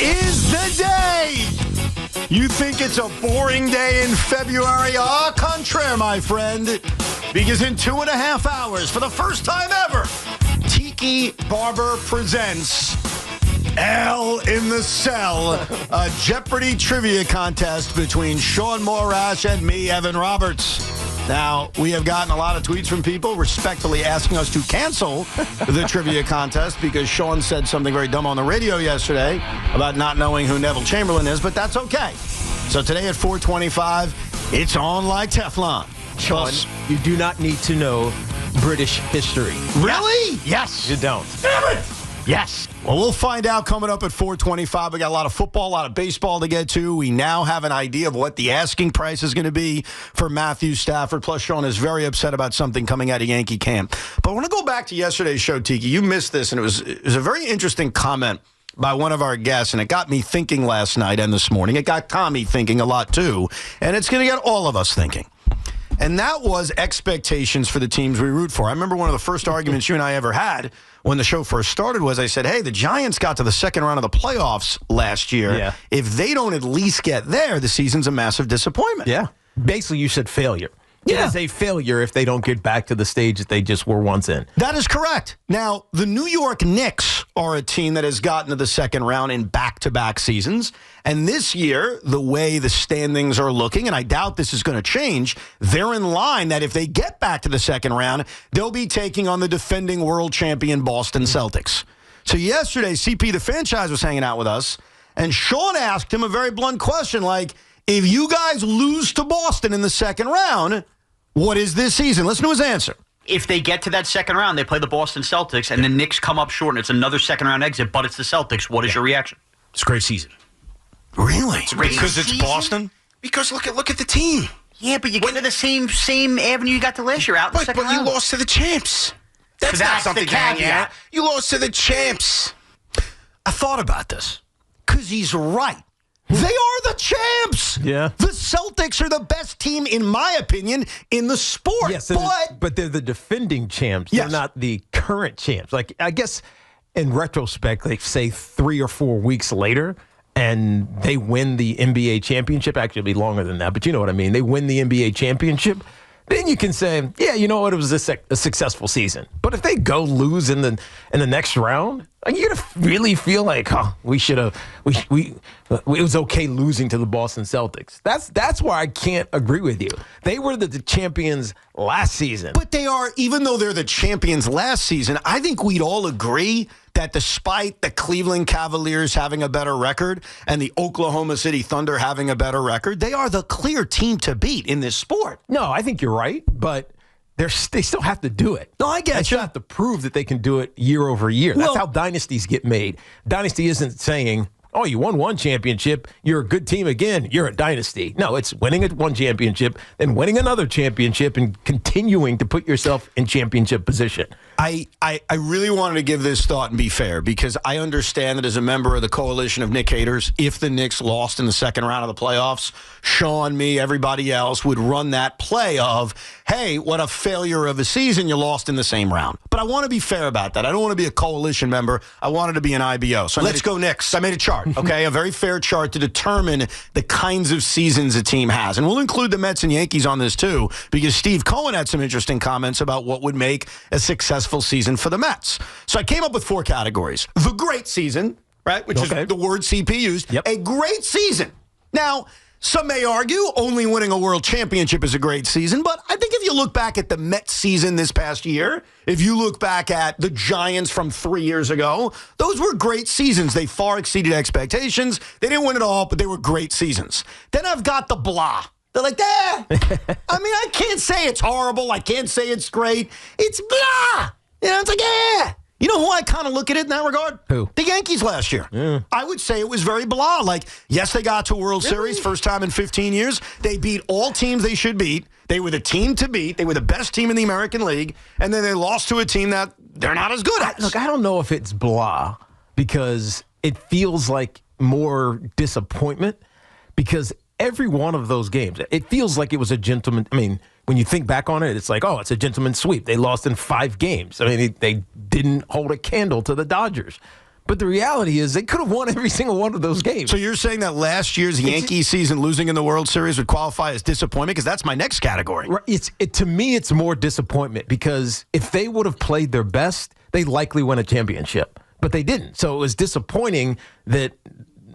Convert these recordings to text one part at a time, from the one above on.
is the day. You think it's a boring day in February? Au contraire, my friend. Because in 2.5 hours, for the first time ever, Tiki Barber presents L in the Cell, a Jeopardy trivia contest between Sean Morash and me, Evan Roberts. Now, we have gotten a lot of tweets from people respectfully asking us to cancel the trivia contest because Sean said something very dumb on the radio yesterday about not knowing who Neville Chamberlain is, but that's okay. So today at 4:25, it's on like Teflon. Sean, you do not need to know British history. Really? Yes. You don't. Damn it! Yes. Well, we'll find out coming up at 4:25. We got a lot of football, a lot of baseball to get to. We now have an idea of what the asking price is going to be for Matthew Stafford. Plus, Sean is very upset about something coming out of Yankee camp. But I want to go back to yesterday's show, Tiki. You missed this, and it was a very interesting comment by one of our guests, and it got me thinking last night and this morning. It got Tommy thinking a lot, too, and it's going to get all of us thinking. And that was expectations for the teams we root for. I remember one of the first arguments you and I ever had when the show first started was I said, hey, the Giants got to the second round of the playoffs last year. Yeah. If they don't at least get there, the season's a massive disappointment. Yeah. Basically, you said failure. Yeah. It is a failure if they don't get back to the stage that they just were once in. That is correct. Now, the New York Knicks are a team that has gotten to the second round in back-to-back seasons. And this year, the way the standings are looking, and I doubt this is going to change, they're in line that if they get back to the second round, they'll be taking on the defending world champion Boston Celtics. So yesterday, CP the franchise was hanging out with us, and Sean asked him a very blunt question like, if you guys lose to Boston in the second round, what is this season? Listen to his answer. If they get to that second round, they play the Boston Celtics, and the Knicks come up short, and it's another second-round exit, but it's the Celtics. What is your reaction? It's a great season. Really? Because it's Boston? Because look at the team. Yeah, but you get to the same avenue you got to last year out in the second But you round. lost to the champs. That's not something to hang at. You lost to the champs. I thought about this because he's right. They are the champs. Yeah. The Celtics are the best team, in my opinion, in the sport. Yes, but they're the defending champs. Yes. They're not the current champs. Like, I guess in retrospect, like, say 3 or 4 weeks later, and they win the NBA championship. Actually, it'll be longer than that, but you know what I mean. They win the NBA championship. Then you can say, yeah, you know what, it was a successful season. But if they go lose in the next round, you're gonna really feel like, we should have. It was okay losing to the Boston Celtics. That's why I can't agree with you. They were the champions last season. But they are, even though they're the champions last season, I think we'd all agree that despite the Cleveland Cavaliers having a better record and the Oklahoma City Thunder having a better record, they are the clear team to beat in this sport. No, I think you're right, but they still have to do it. No, I get They you. still have to prove that they can do it year over year. That's how dynasties get made. Dynasty isn't saying, oh, you won one championship, you're a good team again, you're a dynasty. No, it's winning one championship, then winning another championship and continuing to put yourself in championship position. I really wanted to give this thought and be fair because I understand that as a member of the coalition of Knick haters, if the Knicks lost in the second round of the playoffs, Sean, me, everybody else would run that play of, hey, what a failure of a season, you lost in the same round. But I want to be fair about that. I don't want to be a coalition member. I wanted to be an IBO. So let's go Knicks. I made a chart, okay, a very fair chart to determine the kinds of seasons a team has. And we'll include the Mets and Yankees on this too because Steve Cohen had some interesting comments about what would make a successful season for the Mets. So I came up with 4 categories. The great season, right, which is the word CP used. Yep. A great season. Now, some may argue only winning a world championship is a great season, but I think if you look back at the Mets season this past year, if you look back at the Giants from 3 years ago, those were great seasons. They far exceeded expectations. They didn't win it all, but they were great seasons. Then I've got the blah. They're like, I mean, I can't say it's horrible. I can't say it's great. It's blah. You know, it's like, You know who I kind of look at it in that regard? Who? The Yankees last year. Yeah. I would say it was very blah. Like, yes, they got to a World Series, first time in 15 years. They beat all teams they should beat. They were the team to beat. They were the best team in the American League. And then they lost to a team that they're not as good at. Look, I don't know if it's blah because it feels like more disappointment because every one of those games, it feels like it was a gentleman. I mean, when you think back on it, it's like, oh, it's a gentleman's sweep. They lost in 5 games. I mean, they didn't hold a candle to the Dodgers. But the reality is they could have won every single one of those games. So you're saying that last year's Yankee season losing in the World Series would qualify as disappointment? Because that's my next category. To me, it's more disappointment because if they would have played their best, they likely win a championship. But they didn't. So it was disappointing that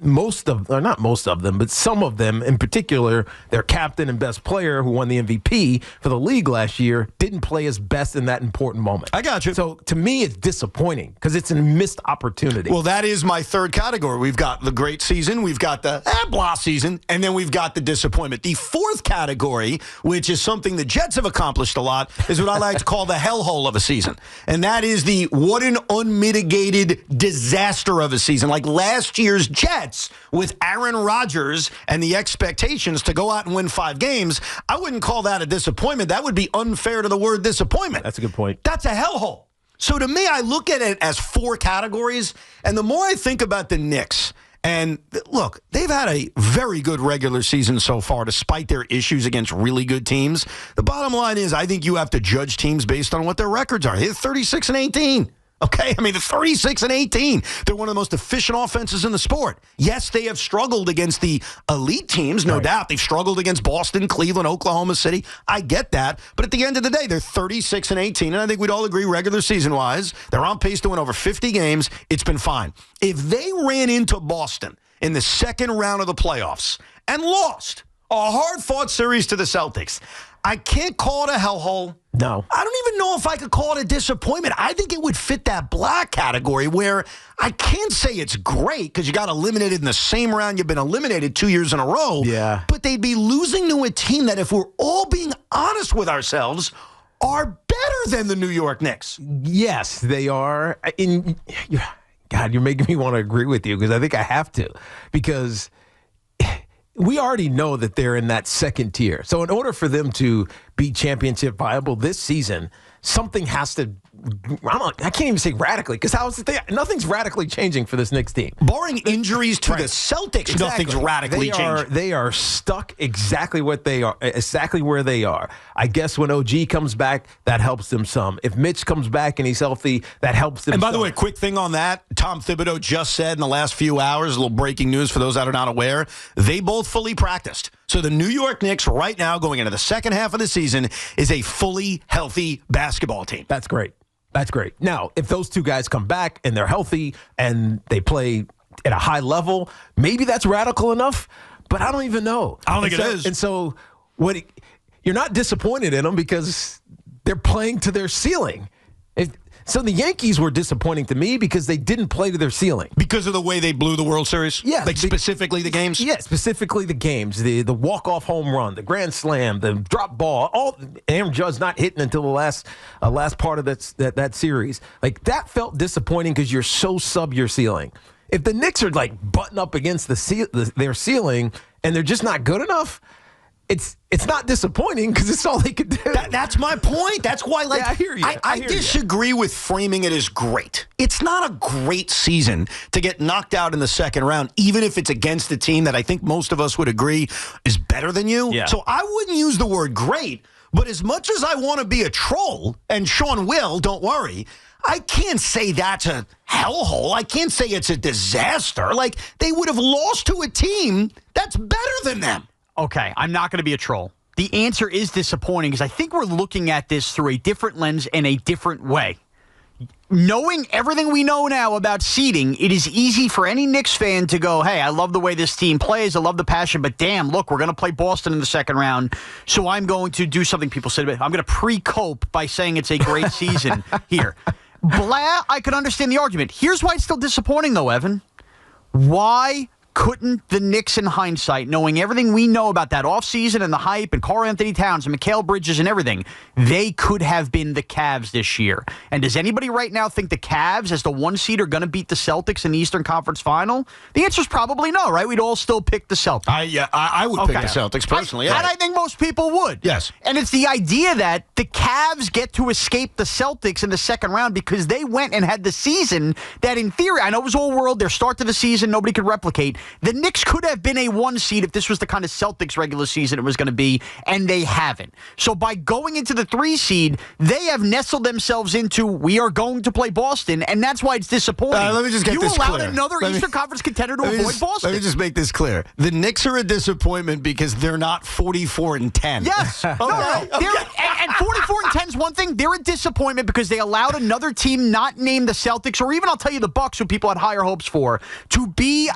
not most of them, but some of them, in particular, their captain and best player who won the MVP for the league last year, didn't play his best in that important moment. I got you. So to me, it's disappointing because it's a missed opportunity. Well, that is my third category. We've got the great season, we've got the blah season, and then we've got the disappointment. The fourth category, which is something the Jets have accomplished a lot, is what I like to call the hellhole of a season. And that is the what an unmitigated disaster of a season. Like last year's Jets with Aaron Rodgers and the expectations to go out and win 5 games, I wouldn't call that a disappointment. That would be unfair to the word disappointment. That's a good point. That's a hellhole. So to me, I look at it as 4 categories, and the more I think about the Knicks, and look, they've had a very good regular season so far, despite their issues against really good teams. The bottom line is I think you have to judge teams based on what their records are. They're 36-18. Okay, I mean, they're 36-18. They're one of the most efficient offenses in the sport. Yes, they have struggled against the elite teams, no doubt. They've struggled against Boston, Cleveland, Oklahoma City. I get that. But at the end of the day, they're 36-18. And I think we'd all agree regular season-wise, they're on pace to win over 50 games. It's been fine. If they ran into Boston in the second round of the playoffs and lost a hard-fought series to the Celtics, I can't call it a hellhole. No. I don't even know if I could call it a disappointment. I think it would fit that black category where I can't say it's great because you got eliminated in the same round you've been eliminated 2 years in a row. Yeah. But they'd be losing to a team that, if we're all being honest with ourselves, are better than the New York Knicks. Yes, they are. God, you're making me want to agree with you because I think I have to. Because we already know that they're in that second tier. So in order for them to be championship viable this season, something has to, I can't even say radically, because nothing's radically changing for this Knicks team. Barring injuries to the Celtics, nothing's radically changing. They are stuck exactly where they are. I guess when OG comes back, that helps them some. If Mitch comes back and he's healthy, that helps them some. And by the way, quick thing on that, Tom Thibodeau just said in the last few hours, a little breaking news for those that are not aware, they both fully practiced. So the New York Knicks right now, going into the second half of the season, is a fully healthy basketball team. That's great. That's great. Now, if those two guys come back and they're healthy and they play at a high level, maybe that's radical enough, but I don't even know. I don't think it is. And so you're not disappointed in them because they're playing to their ceiling. So the Yankees were disappointing to me because they didn't play to their ceiling. Because of the way they blew the World Series? Yeah. Like specifically the games? Yeah, specifically the games. The walk-off home run, the grand slam, the drop ball, Aaron Judge not hitting until the last part of that series. Like, that felt disappointing because you're so sub your ceiling. If the Knicks are, like, butting up against their ceiling and they're just not good enough, it's not disappointing because it's all they could do. That's my point. That's why, like, I hear you. I disagree with framing it as great. It's not a great season to get knocked out in the second round, even if it's against a team that I think most of us would agree is better than you. Yeah. So I wouldn't use the word great, but as much as I want to be a troll, and Sean will, don't worry, I can't say that's a hellhole. I can't say it's a disaster. Like, they would have lost to a team that's better than them. Okay, I'm not going to be a troll. The answer is disappointing because I think we're looking at this through a different lens and a different way. Knowing everything we know now about seeding, it is easy for any Knicks fan to go, hey, I love the way this team plays. I love the passion, but damn, look, we're going to play Boston in the second round, so I'm going to do something people said. I'm going to pre-cope by saying it's a great season here. Blah, I could understand the argument. Here's why it's still disappointing, though, Evan. Why couldn't the Knicks, in hindsight, knowing everything we know about that offseason and the hype and Karl Anthony Towns and Mikal Bridges and everything, they could have been the Cavs this year? And does anybody right now think the Cavs, as the 1 seed, are going to beat the Celtics in the Eastern Conference Final? The answer is probably no, right? We'd all still pick the Celtics. I would pick the Celtics personally. And I think most people would. Yes. And it's the idea that the Cavs get to escape the Celtics in the second round because they went and had the season that, in theory, I know it was all world, their start to the season, nobody could replicate. The Knicks could have been a 1 seed if this was the kind of Celtics regular season it was going to be, and they haven't. So by going into the 3 seed, they have nestled themselves into, we are going to play Boston, and that's why it's disappointing. Let me just get this clear. You allowed another Eastern Conference contender to avoid Boston. Let me just make this clear. The Knicks are a disappointment because they're not 44-10. Yes. Okay. And 44-10 is one thing. They're a disappointment because they allowed another team not named the Celtics, or even, I'll tell you, the Bucks, who people had higher hopes for, to be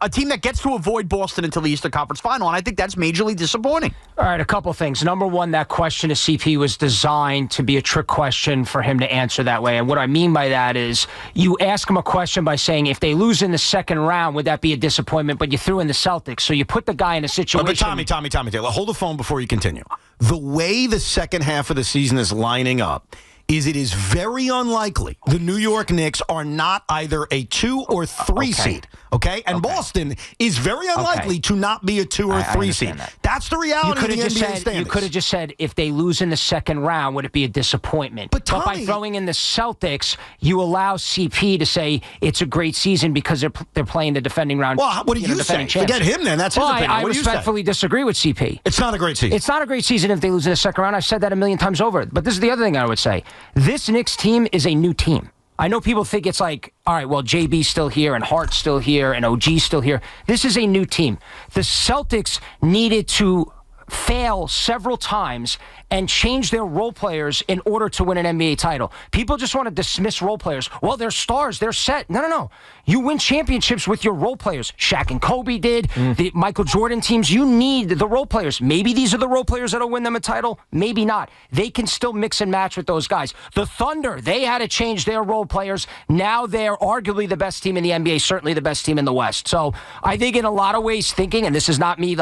a team that gets to avoid Boston until the Eastern Conference Final, and I think that's majorly disappointing. All right, a couple things. Number one, that question to CP was designed to be a trick question for him to answer that way. And what I mean by that is you ask him a question by saying, if they lose in the second round, would that be a disappointment? But you threw in the Celtics. So you put the guy in a situation. But Tommy, hold the phone before you continue. The way the second half of the season is lining up is it is very unlikely the New York Knicks are not either a 2 or 3 seed, okay? And Boston is very unlikely to not be a 2 or 3 seed. That's the reality of the NBA standings. You could have just said, if they lose in the second round, would it be a disappointment? But by throwing in the Celtics, you allow CP to say it's a great season because they're playing the defending round. Well, what do you say? Forget him then. That's his opinion. I respectfully disagree with CP. It's not a great season. It's not a great season if they lose in the second round. I've said that a million times over. But this is the other thing I would say. This Knicks team is a new team. I know people think it's like, all right, well, JB's still here and Hart's still here and OG's still here. This is a new team. The Celtics needed to fail several times and change their role players in order to win an NBA title. People just want to dismiss role players. Well, they're stars. They're set. No. You win championships with your role players. Shaq and Kobe did. The Michael Jordan teams, you need the role players. Maybe these are the role players that'll win them a title. Maybe not. They can still mix and match with those guys. The Thunder, they had to change their role players. Now they're arguably the best team in the NBA, certainly the best team in the West. So I think in a lot of ways thinking, and this is not me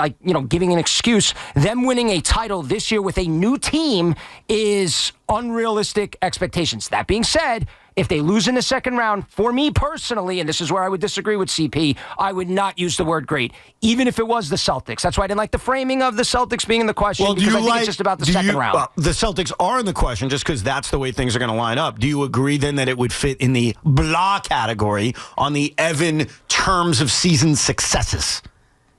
giving an excuse, them winning a title this year with a new team is unrealistic expectations. That being said, if they lose in the second round, for me personally, and this is where I would disagree with CP, I would not use the word great, even if it was the Celtics. That's why I didn't like the framing of the Celtics being in the question, because I think it's just about the second round. Well, the Celtics are in the question just because that's the way things are going to line up. Do you agree then that it would fit in the blah category on the Evan terms of season successes?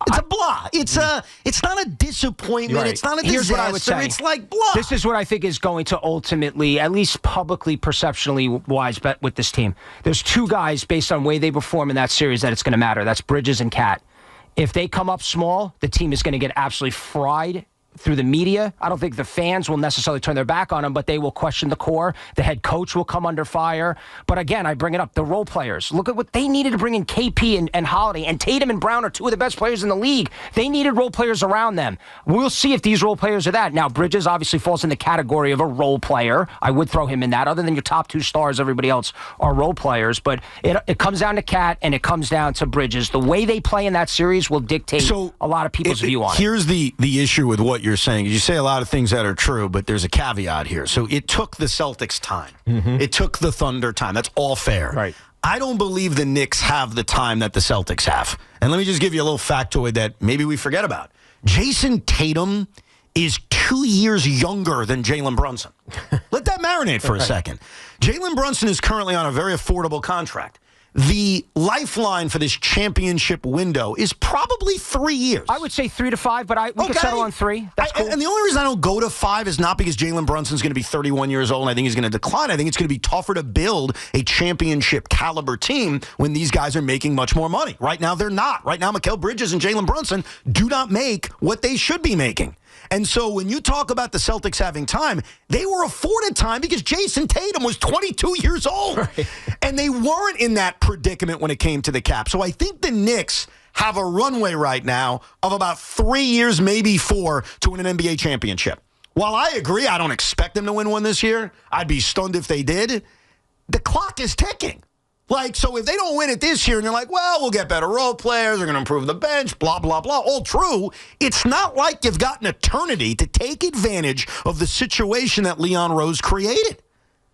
It's a blah. It's not a disappointment. Right. It's not a disaster. Here's what I would say. It's like blah. This is what I think is going to ultimately, at least publicly, perceptionally wise, bet with this team. There's 2 guys based on the way they perform in that series that it's going to matter. That's Bridges and Cat. If they come up small, the team is going to get absolutely fried through the media. I don't think the fans will necessarily turn their back on them, but they will question the core. The head coach will come under fire. But again, I bring it up. The role players. Look at what they needed to bring in KP and Holiday. And Tatum and Brown are 2 of the best players in the league. They needed role players around them. We'll see if these role players are that. Now, Bridges obviously falls in the category of a role player. I would throw him in that. Other than your top 2 stars, everybody else are role players. But it comes down to Cat and it comes down to Bridges. The way they play in that series will dictate a lot of people's view on it. Here's the issue with what you're saying. You say a lot of things that are true, but there's a caveat here. So it took the Celtics time. It took the Thunder time. That's all fair. Right. I don't believe the Knicks have the time that the Celtics have. And let me just give you a little factoid that maybe we forget about. Jason Tatum is 2 years younger than Jalen Brunson. Let that marinate for a second. Jalen Brunson is currently on a very affordable contract. The lifeline for this championship window is probably 3 years. I would say 3 to 5, but we could settle on 3. That's cool. And the only reason I don't go to 5 is not because Jalen Brunson's going to be 31 years old and I think he's going to decline. I think it's going to be tougher to build a championship caliber team when these guys are making much more money. Right now, they're not. Right now, Mikal Bridges and Jalen Brunson do not make what they should be making. And so when you talk about the Celtics having time, they were afforded time because Jason Tatum was 22 years old. Right. And they weren't in that predicament when it came to the cap. So I think the Knicks have a runway right now of about 3 years, maybe 4, to win an NBA championship. While I agree, I don't expect them to win one this year. I'd be stunned if they did. The clock is ticking. So if they don't win it this year and they're like, well, we'll get better role players, they're going to improve the bench, blah, blah, blah, all true, it's not like you've got an eternity to take advantage of the situation that Leon Rose created.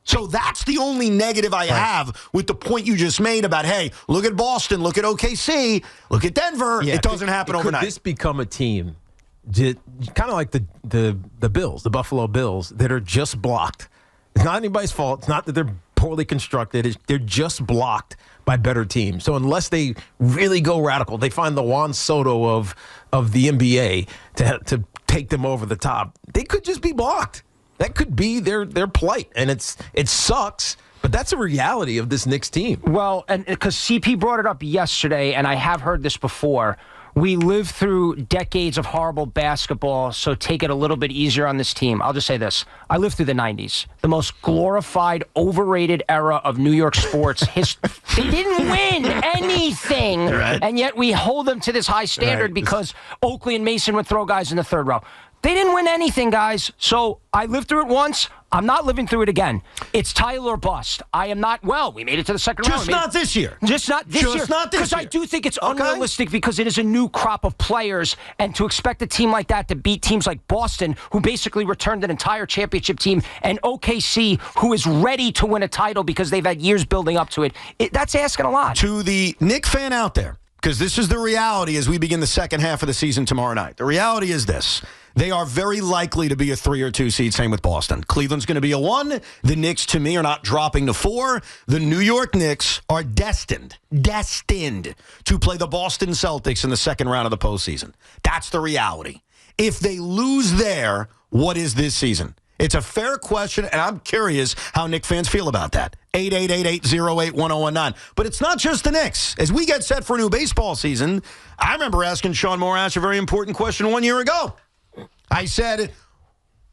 So that's the only negative I have with the point you just made about, hey, look at Boston, look at OKC, look at Denver. It doesn't happen overnight. Could this become a team, kind of like the Bills, the Buffalo Bills, that are just blocked? It's not anybody's fault. It's not that they're poorly constructed. They're just blocked by better teams. So unless they really go radical, they find the Juan Soto of the NBA to take them over the top, they could just be blocked. That could be their plight, and it sucks. But that's a reality of this Knicks team. Well, and because CP brought it up yesterday, and I have heard this before, we lived through decades of horrible basketball, so take it a little bit easier on this team. I'll just say this. I lived through the 90s, the most glorified, overrated era of New York sports history. They didn't win anything, right. And yet we hold them to this high standard because Oakley and Mason would throw guys in the third row. They didn't win anything, guys. So I lived through it once. I'm not living through it again. It's Tyler or bust. I am not. Well, we made it to the second round. Just not this year. Just not this year. Just not this year. Because I do think it's unrealistic because it is a new crop of players. And to expect a team like that to beat teams like Boston, who basically returned an entire championship team, and OKC, who is ready to win a title because they've had years building up to it, that's asking a lot. To the Knick fan out there, because this is the reality as we begin the second half of the season tomorrow night. The reality is this. They are very likely to be a 3 or 2 seed, same with Boston. Cleveland's going to be a 1. The Knicks, to me, are not dropping to 4. The New York Knicks are destined to play the Boston Celtics in the second round of the postseason. That's the reality. If they lose there, what is this season? It's a fair question, and I'm curious how Knicks fans feel about that. 888-808-1019. But it's not just the Knicks. As we get set for a new baseball season, I remember asking Sean Morash a very important question 1 year ago. I said,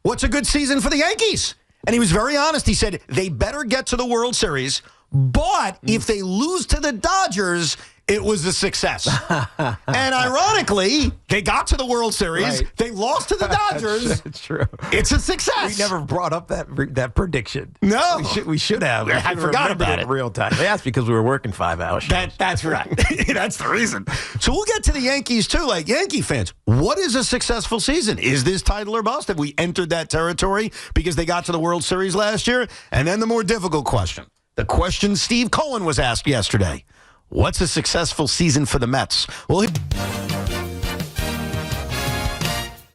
what's a good season for the Yankees? And he was very honest. He said, they better get to the World Series, but if they lose to the Dodgers, it was a success. And ironically, they got to the World Series. Right. They lost to the Dodgers. That's true. It's a success. We never brought up that prediction. No. We should have. I forgot about it. In real time. That's because we were working 5 hours. That's right. That's the reason. So we'll get to the Yankees, too. Like, Yankee fans, what is a successful season? Is this title or bust? Have we entered that territory because they got to the World Series last year? And then the more difficult question. The question Steve Cohen was asked yesterday. What's a successful season for the Mets? Well,